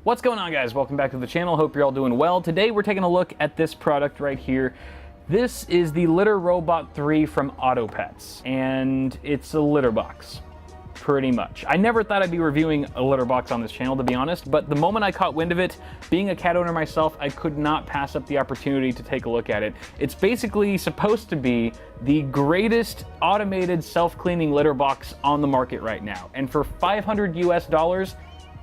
What's going on, guys? Welcome back to the channel. Hope you're all doing well. Today we're taking a look at this product right here. This is the Litter Robot 3 from Autopets, and it's a litter box, pretty much. I never thought I'd be reviewing a litter box on this channel, to be honest, but the moment I caught wind of it, being a cat owner myself, I could not pass up the opportunity to take a look at it. It's basically supposed to be the greatest automated self-cleaning litter box on the market right now, and for $500 US,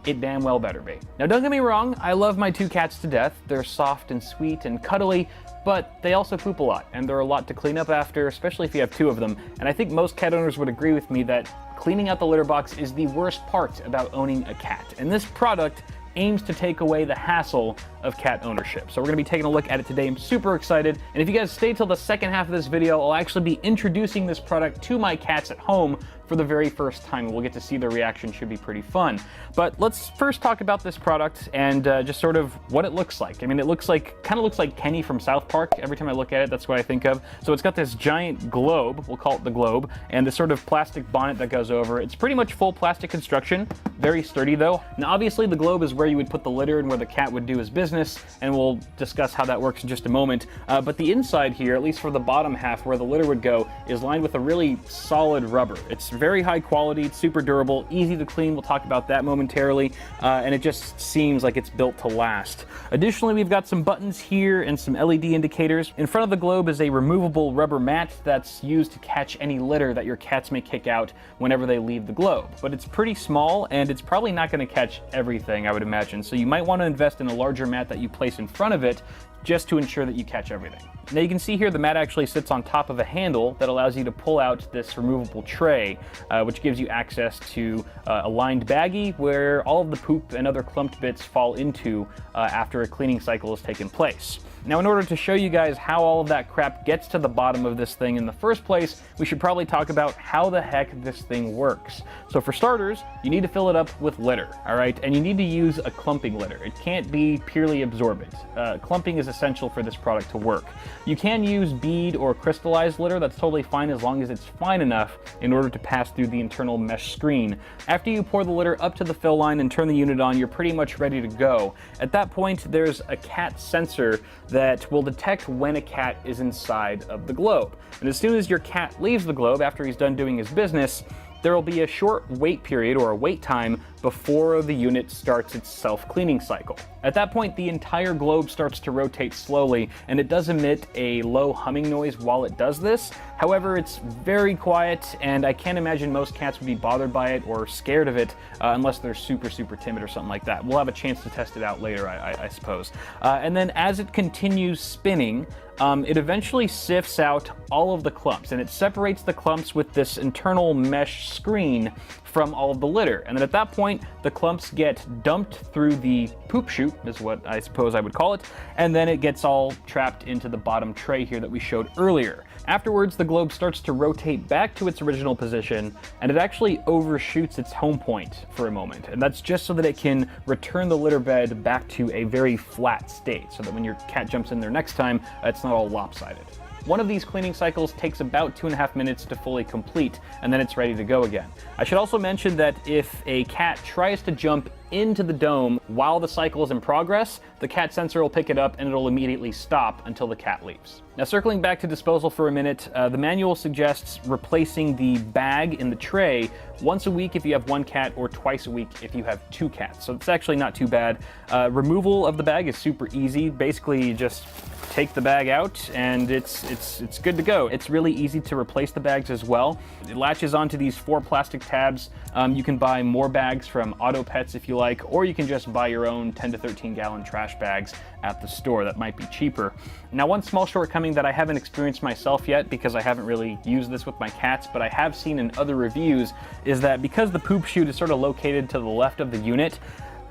it damn well better be. Now, don't get me wrong, I love my two cats to death. They're soft and sweet and cuddly, but they also poop a lot, and they're a lot to clean up after, especially if you have two of them. And I think most cat owners would agree with me that cleaning out the litter box is the worst part about owning a cat. And this product aims to take away the hassle of cat ownership. So we're gonna be taking a look at it today. I'm super excited. And if you guys stay till the second half of this video, I'll actually be introducing this product to my cats at home for the very first time. We'll get to see their reaction. Should be pretty fun. But let's first talk about this product and just sort of what it looks like. I mean, it kind of looks like Kenny from South Park. Every time I look at it, that's what I think of. So it's got this giant globe, we'll call it the globe, and this sort of plastic bonnet that goes over. It's pretty much full plastic construction, very sturdy though. Now obviously the globe is where you would put the litter and where the cat would do his business, and we'll discuss how that works in just a moment. But the inside here, at least for the bottom half where the litter would go, is lined with a really solid rubber. It's very high quality, it's super durable, easy to clean. We'll talk about that momentarily, and it just seems like it's built to last. Additionally, we've got some buttons here and some LED indicators. In front of the globe is a removable rubber mat that's used to catch any litter that your cats may kick out whenever they leave the globe. But it's pretty small, and it's probably not going to catch everything, I would imagine. So you might want to invest in a larger mat that you place in front of it just to ensure that you catch everything. Now you can see here the mat actually sits on top of a handle that allows you to pull out this removable tray, which gives you access to a lined baggie where all of the poop and other clumped bits fall into after a cleaning cycle has taken place. Now, in order to show you guys how all of that crap gets to the bottom of this thing in the first place, we should probably talk about how the heck this thing works. So for starters, you need to fill it up with litter, all right? And you need to use a clumping litter. It can't be purely absorbent. Clumping is essential for this product to work. You can use bead or crystallized litter. That's totally fine as long as it's fine enough in order to pass through the internal mesh screen. After you pour the litter up to the fill line and turn the unit on, you're pretty much ready to go. At that point, there's a cat sensor that will detect when a cat is inside of the globe. And as soon as your cat leaves the globe after he's done doing his business, there will be a short wait period or a wait time before the unit starts its self-cleaning cycle. At that point, the entire globe starts to rotate slowly, and it does emit a low humming noise while it does this. However, it's very quiet, and I can't imagine most cats would be bothered by it or scared of it unless they're super, super timid or something like that. We'll have a chance to test it out later, I suppose. And then as it continues spinning, it eventually sifts out all of the clumps, and it separates the clumps with this internal mesh screen from all of the litter. And then at that point, the clumps get dumped through the poop chute, is what I suppose I would call it, and then it gets all trapped into the bottom tray here that we showed earlier. Afterwards, the globe starts to rotate back to its original position, and it actually overshoots its home point for a moment. And that's just so that it can return the litter bed back to a very flat state, so that when your cat jumps in there next time, it's not all lopsided. One of these cleaning cycles takes about 2.5 minutes to fully complete, and then it's ready to go again. I should also mention that if a cat tries to jump into the dome while the cycle is in progress, the cat sensor will pick it up and it'll immediately stop until the cat leaves. Now, circling back to disposal for a minute, the manual suggests replacing the bag in the tray once a week if you have one cat or twice a week if you have two cats. So it's actually not too bad. Removal of the bag is super easy. Basically, you just take the bag out and it's good to go. It's really easy to replace the bags as well. It latches onto these 4 plastic tabs. You can buy more bags from Autopets if you like, or you can just buy your own 10 to 13 gallon trash bags at the store. That might be cheaper. Now, one small shortcoming that I haven't experienced myself yet because I haven't really used this with my cats, but I have seen in other reviews, is that because the poop chute is sort of located to the left of the unit,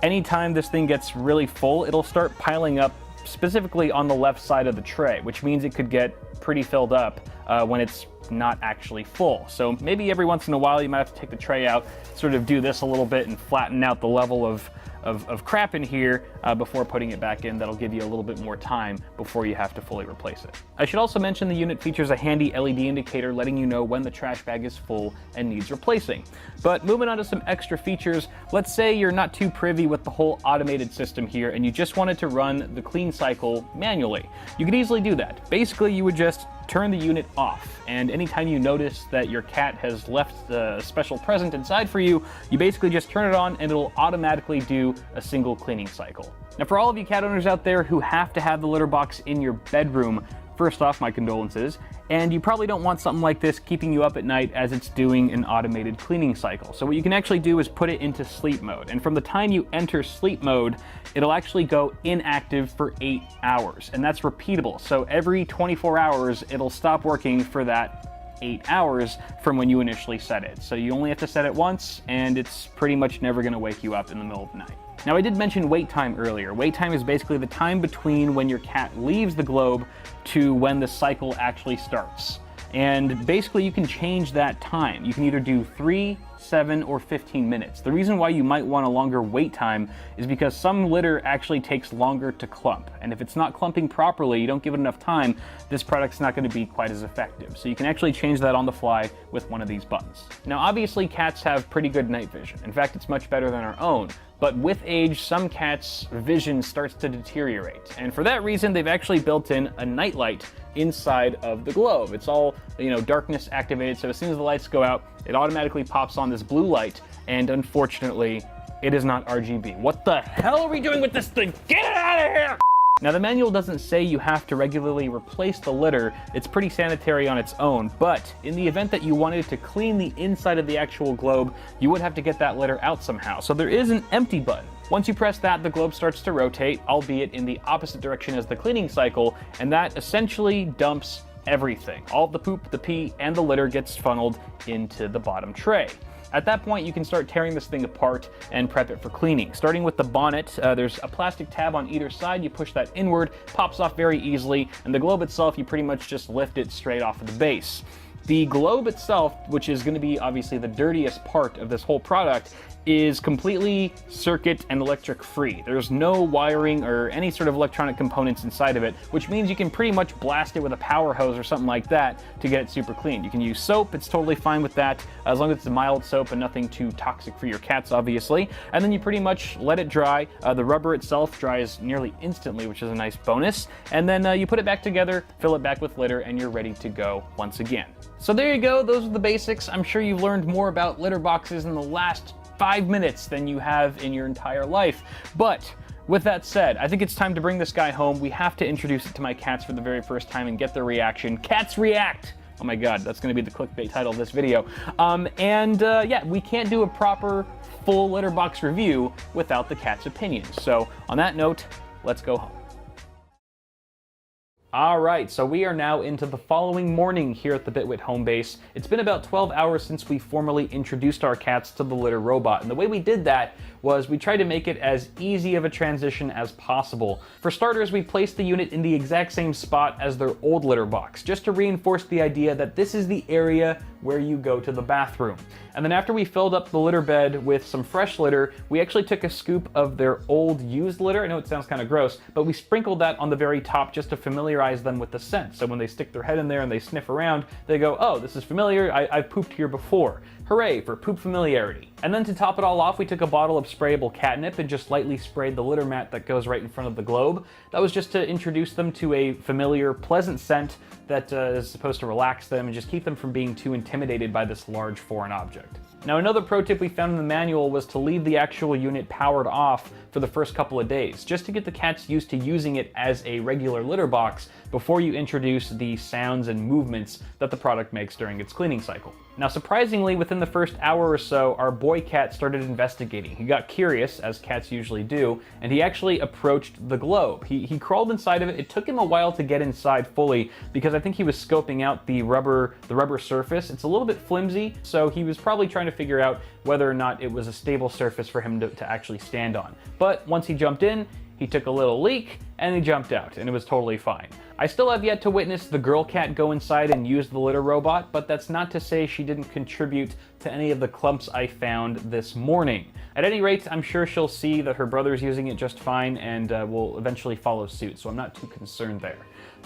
anytime this thing gets really full, it'll start piling up specifically on the left side of the tray, which means it could get pretty filled up when it's not actually full. So maybe every once in a while you might have to take the tray out, sort of do this a little bit and flatten out the level of crap in here before putting it back in. That'll give you a little bit more time before you have to fully replace it. I should also mention the unit features a handy LED indicator letting you know when the trash bag is full and needs replacing. But moving on to some extra features, let's say you're not too privy with the whole automated system here and you just wanted to run the clean cycle manually. You could easily do that. Basically, you would just turn the unit off, and anytime you notice that your cat has left a special present inside for you, you basically just turn it on and it'll automatically do a single cleaning cycle. Now, for all of you cat owners out there who have to have the litter box in your bedroom, first off, my condolences, and you probably don't want something like this keeping you up at night as it's doing an automated cleaning cycle. So what you can actually do is put it into sleep mode, and from the time you enter sleep mode, it'll actually go inactive for 8 hours, and that's repeatable. So every 24 hours, it'll stop working for that 8 hours from when you initially set it. So you only have to set it once, and it's pretty much never gonna wake you up in the middle of the night. Now, I did mention wait time earlier. Wait time is basically the time between when your cat leaves the globe to when the cycle actually starts. And basically you can change that time. You can either do 3, 7, or 15 minutes. The reason why you might want a longer wait time is because some litter actually takes longer to clump. And if it's not clumping properly, you don't give it enough time, this product's not going to be quite as effective. So you can actually change that on the fly with one of these buttons. Now, obviously cats have pretty good night vision. In fact, it's much better than our own. But with age, some cats' vision starts to deteriorate. And for that reason, they've actually built in a night light inside of the globe. It's all, darkness activated, so as soon as the lights go out, it automatically pops on this blue light, and unfortunately, it is not RGB. What the hell are we doing with this thing? Get it out of here! Now, the manual doesn't say you have to regularly replace the litter. It's pretty sanitary on its own, but in the event that you wanted to clean the inside of the actual globe, you would have to get that litter out somehow. So there is an empty button. Once you press that, the globe starts to rotate, albeit in the opposite direction as the cleaning cycle, and that essentially dumps everything. All the poop, the pee, and the litter gets funneled into the bottom tray. At that point, you can start tearing this thing apart and prep it for cleaning. Starting with the bonnet, there's a plastic tab on either side. You push that inward, pops off very easily, and the globe itself, you pretty much just lift it straight off of the base. The globe itself, which is going to be obviously the dirtiest part of this whole product, is completely circuit and electric free. There's no wiring or any sort of electronic components inside of it, which means you can pretty much blast it with a power hose or something like that to get it super clean. You can use soap, it's totally fine with that, as long as it's a mild soap and nothing too toxic for your cats, obviously. And then you pretty much let it dry. The rubber itself dries nearly instantly, which is a nice bonus. And then you put it back together, fill it back with litter, and you're ready to go once again. So there you go, those are the basics. I'm sure you've learned more about litter boxes in the last 5 minutes than you have in your entire life. But with that said, I think it's time to bring this guy home. We have to introduce it to my cats for the very first time and get their reaction. Cats react! Oh my god, that's going to be the clickbait title of this video. Yeah, we can't do a proper full litter box review without the cat's opinions. So on that note, let's go home. All right, so we are now into the following morning here at the Bitwit home base. It's been about 12 hours since we formally introduced our cats to the litter robot, and the way we did that was we tried to make it as easy of a transition as possible. For starters, we placed the unit in the exact same spot as their old litter box, just to reinforce the idea that this is the area where you go to the bathroom. And then after we filled up the litter bed with some fresh litter, we actually took a scoop of their old used litter. I know it sounds kind of gross, but we sprinkled that on the very top just to familiarize them with the scent. So when they stick their head in there and they sniff around, they go, oh, this is familiar, I've pooped here before. Hooray for poop familiarity. And then to top it all off, we took a bottle of sprayable catnip and just lightly sprayed the litter mat that goes right in front of the globe. That was just to introduce them to a familiar, pleasant scent that is supposed to relax them and just keep them from being too intimidated by this large foreign object. Now, another pro tip we found in the manual was to leave the actual unit powered off for the first couple of days, just to get the cats used to using it as a regular litter box before you introduce the sounds and movements that the product makes during its cleaning cycle. Now, surprisingly, within the first hour or so, our boy cat started investigating. He got curious, as cats usually do, and he actually approached the globe. He crawled inside of it. It took him a while to get inside fully because I think he was scoping out the rubber surface. It's a little bit flimsy, so he was probably trying to figure out whether or not it was a stable surface for him to actually stand on. But once he jumped in, he took a little leak, and they jumped out, and it was totally fine. I still have yet to witness the girl cat go inside and use the litter robot, but that's not to say she didn't contribute to any of the clumps I found this morning. At any rate, I'm sure she'll see that her brother's using it just fine and will eventually follow suit, so I'm not too concerned there.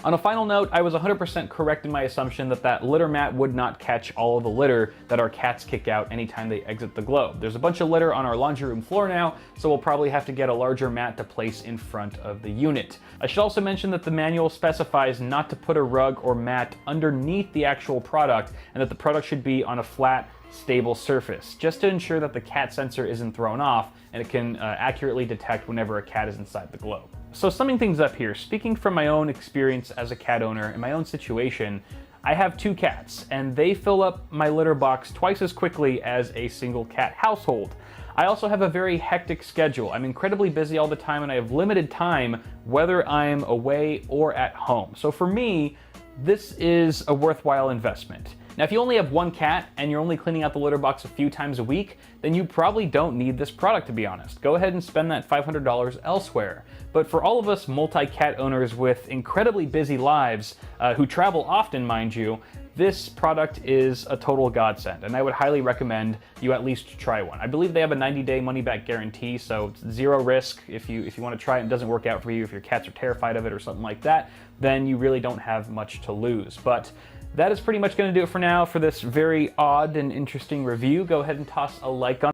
On a final note, I was 100% correct in my assumption that that litter mat would not catch all of the litter that our cats kick out anytime they exit the globe. There's a bunch of litter on our laundry room floor now, so we'll probably have to get a larger mat to place in front of the unit. I should also mention that the manual specifies not to put a rug or mat underneath the actual product, and that the product should be on a flat, stable surface, just to ensure that the cat sensor isn't thrown off and it can accurately detect whenever a cat is inside the globe. So summing things up here, speaking from my own experience as a cat owner in my own situation, I have 2 cats, and they fill up my litter box twice as quickly as a single cat household. I also have a very hectic schedule. I'm incredibly busy all the time, and I have limited time whether I'm away or at home. So for me, this is a worthwhile investment. Now, if you only have 1 cat and you're only cleaning out the litter box a few times a week, then you probably don't need this product, to be honest. Go ahead and spend that $500 elsewhere. But for all of us multi-cat owners with incredibly busy lives, who travel often, mind you, this product is a total godsend, and I would highly recommend you at least try one. I believe they have a 90-day money-back guarantee, so it's 0 risk. If you want to try it and it doesn't work out for you, if your cats are terrified of it or something like that, then you really don't have much to lose. But that is pretty much going to do it for now for this very odd and interesting review. Go ahead and toss a like on